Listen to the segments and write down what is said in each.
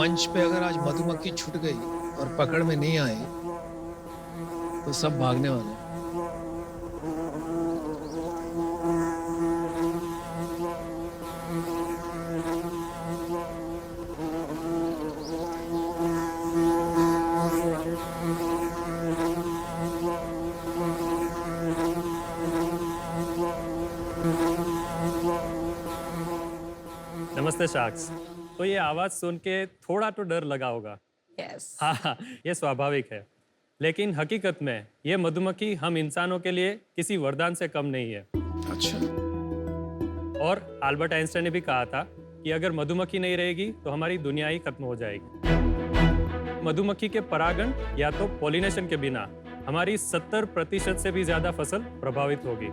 मंच पे अगर आज मधुमक्खी छूट गई और पकड़ में नहीं आई तो सब भागने वाले हैं। नमस्ते शार्क्स। तो ये आवाज़ सुन के थोड़ा तो डर लगा होगा। यस हाँ, ये स्वाभाविक है। लेकिन हकीकत में ये मधुमक्खी हम इंसानों के लिए किसी वरदान से कम नहीं है। अच्छा, और अल्बर्ट आइंस्टाइन ने भी कहा था कि अगर मधुमक्खी नहीं रहेगी तो हमारी दुनिया ही खत्म हो जाएगी। मधुमक्खी के परागण या तो पॉलिनेशन के बिना हमारी 70% से भी ज्यादा फसल प्रभावित होगी।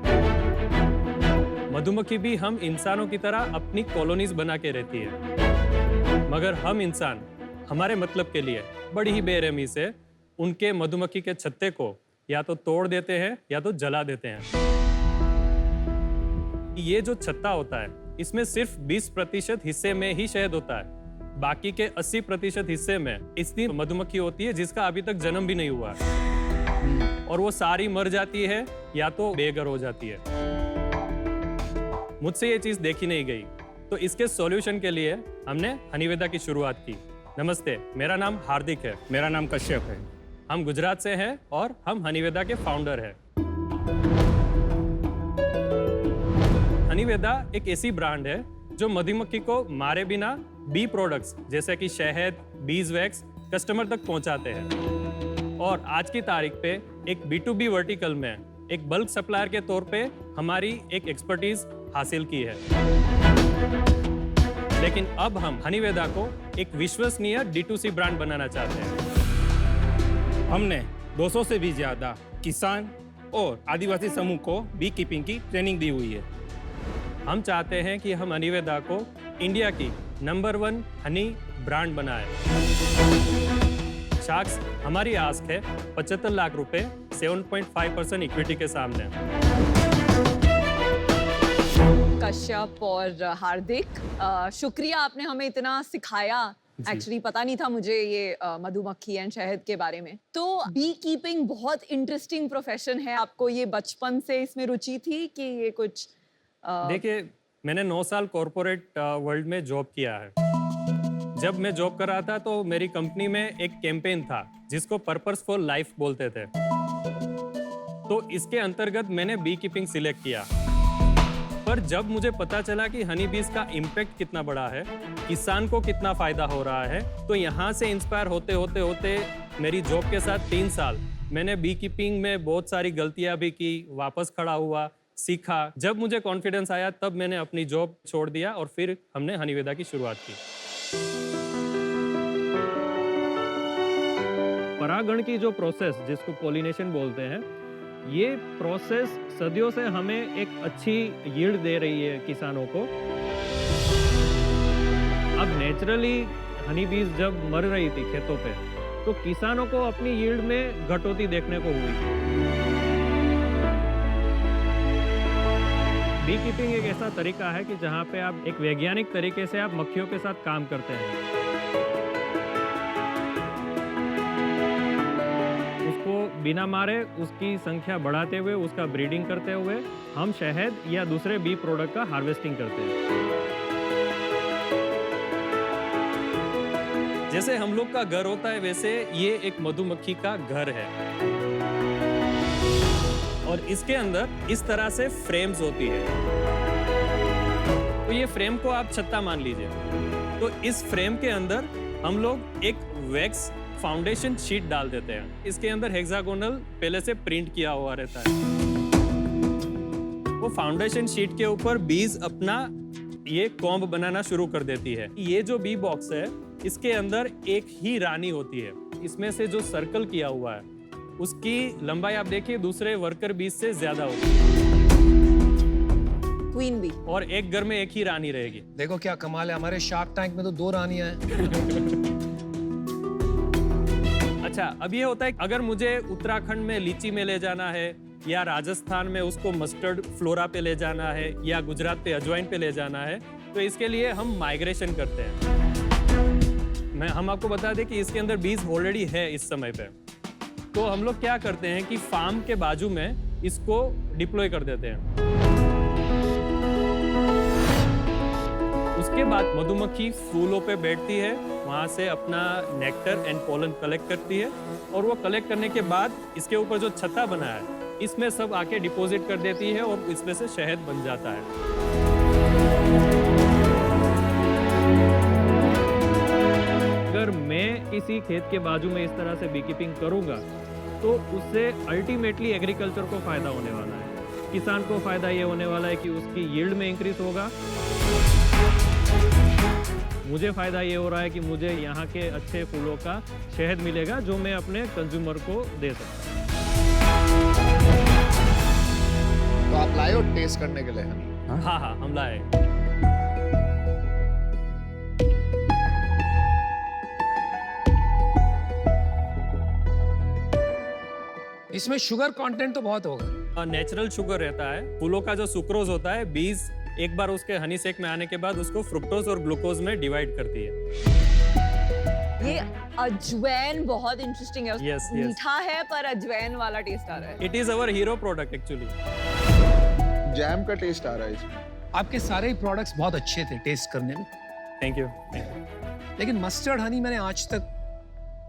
मधुमक्खी भी हम इंसानों की तरह अपनी कॉलोनीज बना के रहती है, मगर हम इंसान हमारे मतलब के लिए बड़ी ही बेरहमी से उनके मधुमक्खी के छत्ते को या तो तोड़ देते हैं या तो जला देते हैं। ये जो छत्ता होता है इसमें सिर्फ 20% हिस्से में ही शहद होता है। बाकी के 80% हिस्से में इतनी मधुमक्खी होती है जिसका अभी तक जन्म भी नहीं हुआ है, और वो सारी मर जाती है या तो बेघर हो जाती है। मुझसे ये चीज देखी नहीं गई, तो इसके सॉल्यूशन के लिए हमने हनीवेदा की शुरुआत की। नमस्ते, मेरा नाम हार्दिक है। मेरा नाम कश्यप है। हम गुजरात से हैं और हम हनीवेदा के फाउंडर हैं। हनीवेदा एक ऐसी ब्रांड है जो मधुमक्खी को मारे बिना बी प्रोडक्ट्स जैसे कि शहद, बीज वैक्स कस्टमर तक पहुंचाते हैं। और आज की तारीख पे एक B2B वर्टिकल में एक बल्क सप्लायर के तौर पे हमारी एक एक्सपर्टीज हासिल की है। लेकिन अब हम हनीवेदा को एक विश्वसनीय D2C ब्रांड बनाना चाहते हैं। हमने 200 से भी ज्यादा किसान और आदिवासी समूह को बी कीपिंग की ट्रेनिंग दी हुई है। हम चाहते हैं कि हम हनीवेदा को इंडिया की नंबर 1 हनी ब्रांड बनाएं। शार्क्स, हमारी आस्क है 75 लाख रुपए 7.5% इक्विटी के सामने। कश्यप और हार्दिक, शुक्रिया, आपने हमें इतना सिखाया। एक्चुअली पता नहीं था मुझे ये मधुमक्खी एंड शहद के बारे में। तो बी कीपिंग बहुत इंटरेस्टिंग प्रोफेशन है। आपको ये बचपन से इसमें रुचि थी कि ये कुछ देखिए, मैंने 9 साल कॉरपोरेट वर्ल्ड में जॉब किया है। जब मैं जॉब कर रहा था तो मेरी कंपनी में एक कैंपेन था जिसको पर्पस फॉर लाइफ बोलते थे। तो इसके अंतर्गत मैंने बी कीपिंग सिलेक्ट किया। पर जब मुझे पता चला कि हनी बीज का इम्पैक्ट कितना बड़ा है, किसान को कितना फायदा हो रहा है, तो यहाँ से इंस्पायर होते होते होते मेरी जॉब के साथ 3 साल मैंने बी कीपिंग में बहुत सारी गलतियां भी की, वापस खड़ा हुआ, सीखा। जब मुझे कॉन्फिडेंस आया तब मैंने अपनी जॉब छोड़ दिया और फिर हमने हनीवेदा की शुरुआत की। परागण की जो प्रोसेस जिसको पॉलिनेशन बोलते हैं, ये प्रोसेस सदियों से हमें एक अच्छी यील्ड दे रही है किसानों को। अब नेचुरली हनी बीज जब मर रही थी खेतों पे, तो किसानों को अपनी यील्ड में घटोती देखने को हुई। बी कीपिंग एक ऐसा तरीका है कि जहाँ पे आप एक वैज्ञानिक तरीके से आप मक्खियों के साथ काम करते हैं। उसको बिना मारे उसकी संख्या बढ़ाते हुए, उसका ब्रीडिंग करते हुए हम शहद या दूसरे बी प्रोडक्ट का हार्वेस्टिंग करते हैं। जैसे हम लोग का घर होता है वैसे ये एक मधुमक्खी का घर है, और इसके अंदर इस तरह से फ्रेम्स होती है। तो ये फ्रेम को आप छत्ता मान लीजिए। तो इस फ्रेम के अंदर हम लोग एक वैक्स फाउंडेशन शीट डाल देते हैं। इसके अंदर हेक्सागोनल पहले से प्रिंट किया हुआ रहता है। वो फाउंडेशन शीट के ऊपर बीज अपना ये कॉम्ब बनाना शुरू कर देती है। ये जो बी बॉक्स है, इसके अंदर एक ही रानी होती है। इसमें से जो सर्कल किया हुआ है उसकी लंबाई आप देखिए दूसरे वर्कर बीज से ज्यादा होगी। Queen bee. और एक घर में एक ही रानी रहेगी। देखो क्या कमाल है, हमारे शार्क टैंक में तो 2 रानियां हैं। अच्छा, अब ये होता है अगर मुझे उत्तराखंड में लीची में ले जाना है, या राजस्थान में उसको मस्टर्ड फ्लोरा पे ले जाना है, या गुजरात पे अजवाइन पे ले जाना है, तो इसके लिए हम माइग्रेशन करते हैं। हम आपको बता दें कि इसके अंदर बीज ऑलरेडी है इस समय पे। तो हम लोग क्या करते हैं कि फार्म के बाजू में इसको डिप्लॉय कर देते हैं। उसके बाद मधुमक्खी फूलों पे बैठती है, वहाँ से अपना नेक्टर एंड पोलन कलेक्ट करती है और वो कलेक्ट करने के बाद इसके ऊपर जो छत्ता बना है इसमें सब आके डिपॉजिट कर देती है और इसमें से शहद बन जाता है। अगर मैं किसी खेत के बाजू में इस तरह से बी कीपिंग करूंगा तो उससे अल्टीमेटली एग्रीकल्चर को फायदा होने वाला है। किसान को फायदा ये होने वाला है कि उसकी यील्ड में इंक्रीज होगा। मुझे फायदा ये हो रहा है कि मुझे यहाँ के अच्छे फूलों का शहद मिलेगा जो मैं अपने कंज्यूमर को दे सकता हूँ। तो आप लाए हो टेस्ट करने के लिए हनी? हाँ हाँ, हम लाए। इसमें शुगर कंटेंट तो बहुत होगा। नेचुरल शुगर रहता है। फूलों का जो सुक्रोज होता है, बीज एक बार उसके हनी सेक में आने के बाद उसको फ्रुक्टोज और ग्लूकोज में डिवाइड करती है। ये अजवैन बहुत इंटरेस्टिंग है। Yes, yes. मीठा है पर अजवैन वाला टेस्ट आ रहा है। It is our hero product actually. Jam का टेस्ट आ रहा है इसमें। आपके सारे ही प्रोडक्ट्स बहुत अच्छे थे टेस्ट करने में, थैंक यू। लेकिन मस्टर्ड हनी मैंने आज तक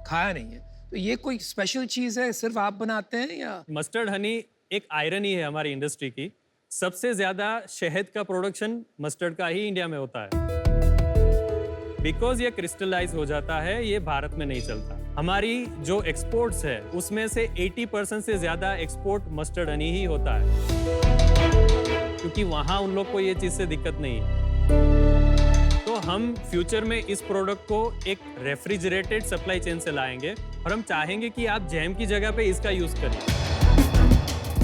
खाया नहीं है। तो ये कोई स्पेशल चीज है, सिर्फ आप बनाते हैं या? मस्टर्ड हनी एक आयरन ही है हमारी इंडस्ट्री की। सबसे ज्यादा शहद का प्रोडक्शन मस्टर्ड का ही इंडिया में होता है। बिकॉज ये क्रिस्टलाइज हो जाता है, ये भारत में नहीं चलता। हमारी जो एक्सपोर्ट्स है उसमें से 80% से ज्यादा एक्सपोर्ट मस्टर्ड हनी ही होता है, क्योंकि वहां उन लोग को ये चीज से दिक्कत नहीं है। तो हम फ्यूचर में इस प्रोडक्ट को एक रेफ्रिजरेटेड सप्लाई चेन से लाएंगे और हम चाहेंगे कि आप जैम की जगह पे इसका यूज करिए।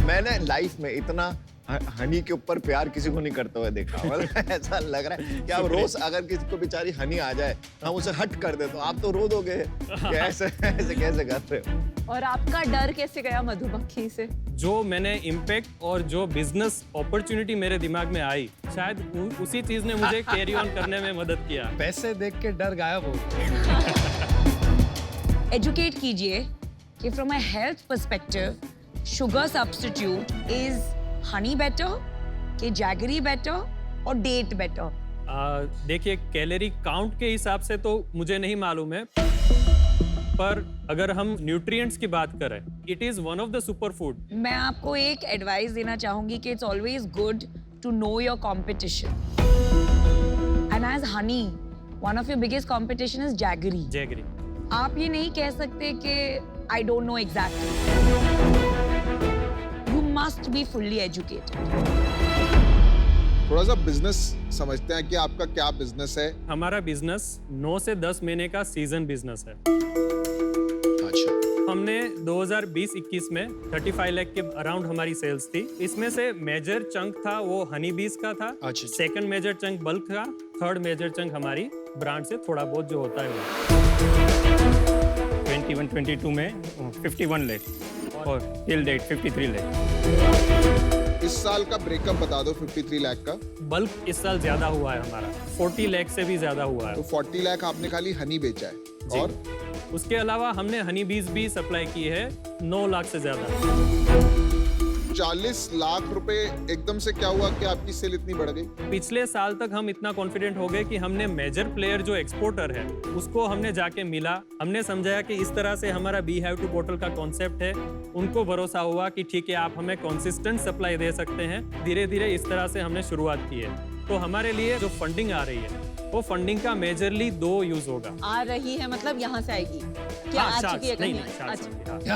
मैंने लाइफ में इतना हनी के ऊपर प्यार किसी को नहीं करते हुए देखा। मतलब ऐसा लग रहा है कि आप रोज अगर किसी को बेचारी हनी आ जाए, हम उसे हट कर दे तो आप तो रो दोगे कि ऐसे कैसे कर रहे हो। और आपका डर कैसे गया मधुमक्खी से? जो मैंने इम्पैक्ट और जो बिजनेस अपॉर्चुनिटी मेरे दिमाग में आई, शायद उसी चीज ने मुझे कैरी ऑन करने में मदद किया। पैसे देख के डर गायब हो गया। एजुकेट कीजिए कि from a health perspective sugar substitute is Honey better कि जैगरी बेटर और डेट बेटर? देखिए, कैलोरी काउंट के हिसाब से तो मुझे नहीं मालूम है, पर अगर हम न्यूट्रिएंट्स की बात करें, it is one of the super food. मैं आपको एक एडवाइस देना चाहूंगी कि it's always good to know your competition. And as honey, one of your biggest competition is jaggery. Jaggery. आप ये नहीं कह सकते कि I don't know exactly. You must be fully educated. थोड़ा सा बिजनेस समझते हैं कि आपका क्या बिजनेस है। हमारा बिजनेस 9 से 10 महीने का सीजन बिजनेस है। अच्छा। हमने 2020-21 में 35 लाख के अराउंड हमारी सेल्स थी। इसमें से मेजर चंक था वो हनी बीज का था। अच्छा। सेकंड मेजर चंक बल्क का, थर्ड मेजर चंक हमारी ब्रांड से थोड़ा बहुत जो होता है वो। 21-22 में 51 लाख और टिल डेट 53 लाख। इस साल का ब्रेकअप बता दो 53 लाख का। बल्क इस साल ज्यादा हुआ है हमारा, 40 लाख से भी ज्यादा हुआ है। तो 40 लाख आपने खाली हनी बेचा है, जी। और उसके अलावा हमने हनी बीज भी सप्लाई की है 9 लाख से ज्यादा। 40 लाख रुपए एकदम से क्या हुआ कि आपकी सेल इतनी बढ़ गई? पिछले साल तक हम इतना कॉन्फिडेंट हो गए कि हमने मेजर प्लेयर जो एक्सपोर्टर है उसको हमने जाके मिला, हमने समझाया कि इस तरह से हमारा बी हैव टू बोटल का कॉन्सेप्ट है। उनको भरोसा हुआ कि ठीक है, आप हमें कंसिस्टेंट सप्लाई दे सकते हैं। धीरे धीरे इस तरह से हमने शुरुआत की है। तो हमारे लिए जो फंडिंग आ रही है वो फंडिंग का मेजरली 2 यूज होगा। आ रही है मतलब यहाँ से आएगी क्या? हाँ, आ शार्क्स, चुकी है नहीं, कहीं? नहीं, शार्क्स अच्छा। नहीं,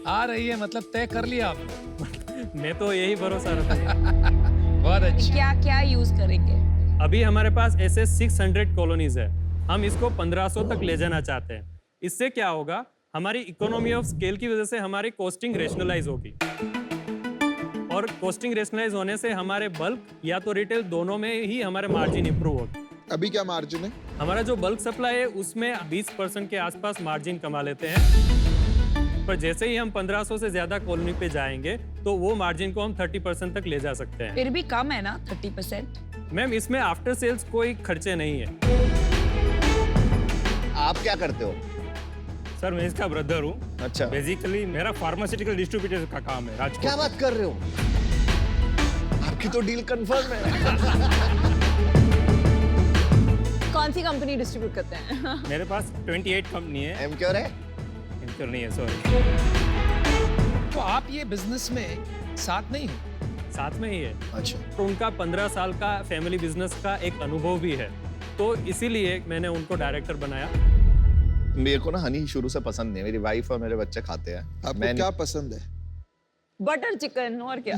हाँ। आ रही है मतलब तय कर लिया आपने। मैं तो यही भरोसा रखता हूँ। बहुत अच्छी। क्या क्या यूज करेंगे? अभी हमारे पास ऐसे 600 कॉलोनीज है। हम इसको 1500 तक ले जाना चाहते हैं। इससे क्या होगा, हमारी इकोनॉमी ऑफ स्केल की वजह से हमारी कॉस्टिंग रेशनलाइज होगी, और कॉस्टिंग रेशनलाइज होने से हमारे बल्क या तो रिटेल दोनों में ही हमारे मार्जिन इंप्रूव होगा। अभी क्या मार्जिन है? हमारा जो बल्क सप्लाई है उसमें 20% के आसपास मार्जिन कमा लेते हैं, पर जैसे ही हम 1500 से ज्यादा कॉलोनी पे जाएंगे तो वो मार्जिन को हम 30% तक ले जा सकते हैं। फिर भी कम है ना 30%? मैम, इसमें आफ्टर सेल्स कोई खर्चे नहीं है। आप क्या करते हो? सर मैं इसका ब्रदर हूँ। अच्छा, बेसिकली मेरा फार्मास्यूटिकल डिस्ट्रीब्यूटर का काम है राजकोट क्या में। बात कर रहे हो? आपकी तो डील कंफर्म है। कौन सी कंपनी डिस्ट्रीब्यूट करते हैं? मेरे पास 28 कंपनी है। एम क्योर है? इनक्योर नहीं है, सॉरी। तो आप ये बिजनेस में साथ नहीं हो? साथ में ही है। अच्छा, तो उनका 15 साल का फैमिली बिजनेस का एक अनुभव भी है, तो इसीलिए मैंने उनको डायरेक्टर बनाया। मेरे को ना हनी शुरू से पसंद नहीं है। मेरी वाइफ और मेरे बच्चे खाते हैं। आपको क्या पसंद है? बटर चिकन और क्या?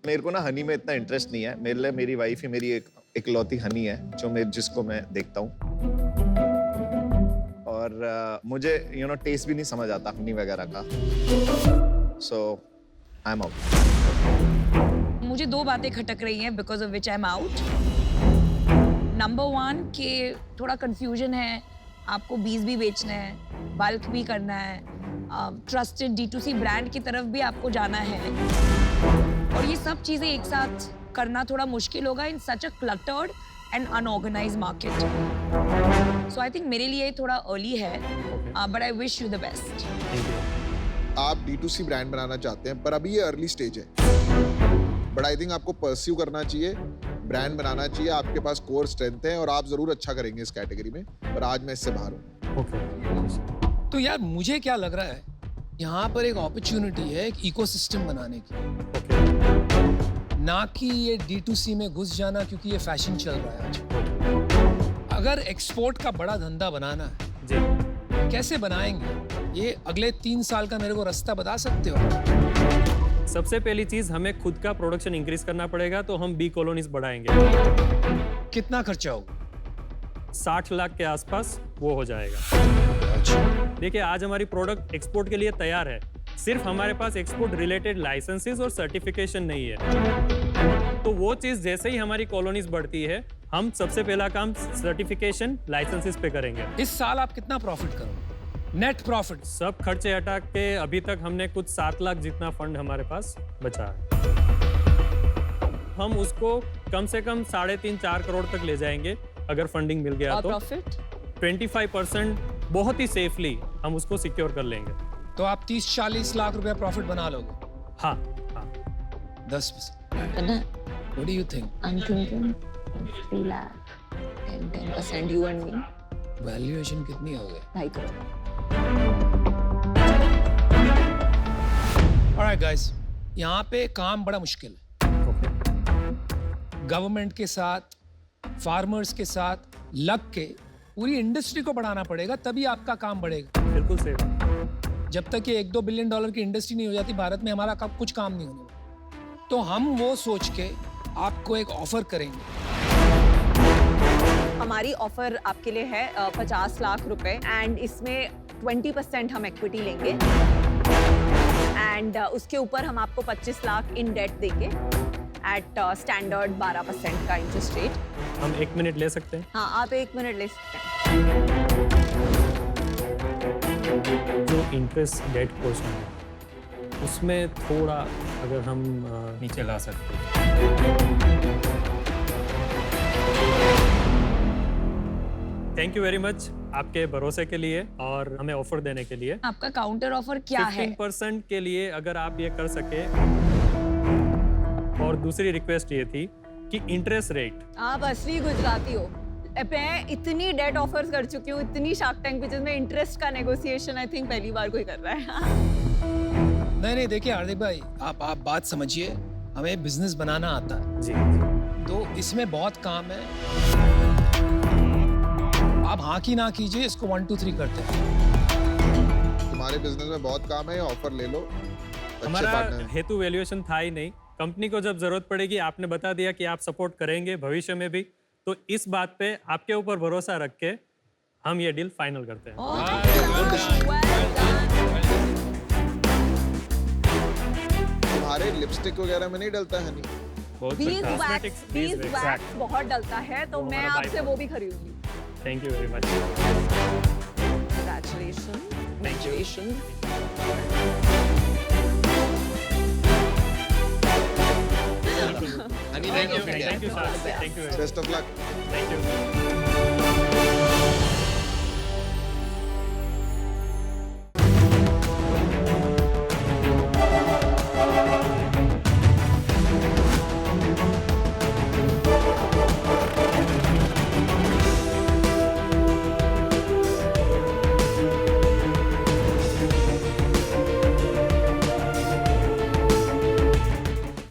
मेरे को ना हनी में इतना इंटरेस्ट नहीं है। मेरे लिए मेरी वाइफ ही मेरी एक इकलौती हनी है जिसको मैं देखता हूँ। और मुझे टेस्ट भी नहीं समझ आता हनी वगैरह का। सो आई एम आउट। मुझे दो बातें खटक रही हैं because of which I am out. Number 1 कि थोड़ा कंफ्यूजन है, आपको बीज भी बेचना है, बल्क भी करना है, ट्रस्टेड D2C ब्रांड की तरफ भी आपको जाना है, और ये सब चीजें एक साथ करना थोड़ा मुश्किल होगा in such a cluttered and unorganised market. So I think मेरे लिए थोड़ा अर्ली है, but I wish you the best. आप D2C ब्रांड बनाना चाहते हैं, पर अभी ये अर्ली स्टेज है। बट आई थिंक आपको परस्यू करना चाहिए, ब्रांड बनाना चाहिए। आपके पास कोर स्ट्रेंथ है और आप जरूर अच्छा करेंगे इस कैटेगरी में, पर आज मैं इससे बाहर हूँ। तो यार मुझे क्या लग रहा है, यहाँ पर एक अपॉर्चुनिटी है एक इकोसिस्टम बनाने की, ना कि ये D2C में घुस जाना, क्योंकि ये फैशन चल रहा है आज। अगर एक्सपोर्ट का बड़ा धंधा बनाना है, जी, कैसे बनाएंगे? ये अगले 3 साल का मेरे को रास्ता बता सकते हो? सबसे पहली चीज हमें खुद का प्रोडक्शन इंक्रीज करना पड़ेगा, तो हम बी कॉलोनीज बढ़ाएंगे। कितना खर्चा होगा? 60 लाख के आसपास वो हो जाएगा। देखिए, आज हमारी प्रोडक्ट एक्सपोर्ट के लिए तैयार है, सिर्फ हमारे पास एक्सपोर्ट रिलेटेड लाइसेंसेस और सर्टिफिकेशन नहीं है। तो वो चीज जैसे ही हमारी कॉलोनीज बढ़ती है, हम सबसे पहला काम सर्टिफिकेशन लाइसेंसेस पे करेंगे। इस साल आप कितना प्रॉफिट करोगे? Net profit? सब खर्चे हटा के अभी तक हमने कुछ 7 लाख जितना फंड हमारे पास बचा है। हम उसको कम से कम 3.5-4 करोड़ तक ले जाएंगे अगर फंडिंग मिल गया और तो। प्रॉफिट 25% बहुत ही सेफली हम उसको सिक्योर कर लेंगे। तो आप 30-40 लाख रुपया प्रॉफिट बना लोगे? हाँ हाँ। 10%? What do you think? I'm thinking 3 lakh and 10% you and me, valuation कितनी हो गई? 2.5 करोड़। Alright guys, यहाँ पे काम बड़ा मुश्किल है। गवर्नमेंट के साथ, फार्मर्स के साथ लग के पूरी इंडस्ट्री को बढ़ाना पड़ेगा, तभी आपका काम बढ़ेगा। बिल्कुल सही। जब तक ये $1-2 बिलियन की इंडस्ट्री नहीं हो जाती भारत में, हमारा कुछ काम नहीं होने वाला। तो हम वो सोच के आपको एक ऑफर करेंगे। हमारी ऑफर आपके लिए है 50 लाख रुपए, एंड इसमें 20% हम इक्विटी लेंगे, एंड उसके ऊपर हम आपको 25 लाख इन डेट देंगे एट स्टैंडर्ड 12% का इंटरेस्ट रेट। हम 1 मिनट ले सकते हैं? हाँ, आप 1 मिनट ले सकते हैं। जो इंटरेस्ट डेट पोर्शन है उसमें थोड़ा अगर हम नीचे ला सकते हैं। थैंक यू वेरी मच आपके भरोसे के लिए और हमें ऑफर देने के लिए। आपका काउंटर ऑफर क्या है? 15% के लिए अगर आप ये कर सके। और दूसरी रिक्वेस्ट ये थी कि इंटरेस्ट रेट। आप असली गुजराती हो। मैं इतनी डेट ऑफर्स कर चुकी हूँ, इतनी शार्क टैंक पिचेस में, इंटरेस्ट का नेगोशिएशन आई थिंक पहली बार कोई कर रहा है। नहीं देखिए हार्दिक भाई, आप बात समझिए, हमें बिजनेस बनाना आता है जी। तो इसमें बहुत काम है। आप हाँ की ना कीजिए, इसको 1 2 3 करते हैं। तुम्हारे बिजनेस में बहुत काम है, ऑफर ले लो। अच्छे हमारा पार्टनर। हेतु वैल्यूएशन था ही नहीं। कंपनी को जब जरूरत पड़ेगी, आपने बता दिया कि आप सपोर्ट करेंगे भविष्य में भी, तो इस बात पे आपके ऊपर भरोसा रख के हम ये डील फाइनल करते हैं। तुम्हारे लिपस्टिक वगैरह में नहीं डलता है हनी? बहुत बीज वैक्स बहुत डलता है, तो वो मैं हमारा आपसे वो भी खरीदूंगी। Thank you very much. Congratulations. Honey, thank you. Thank you sir. Thank you. Best of luck. Thank you.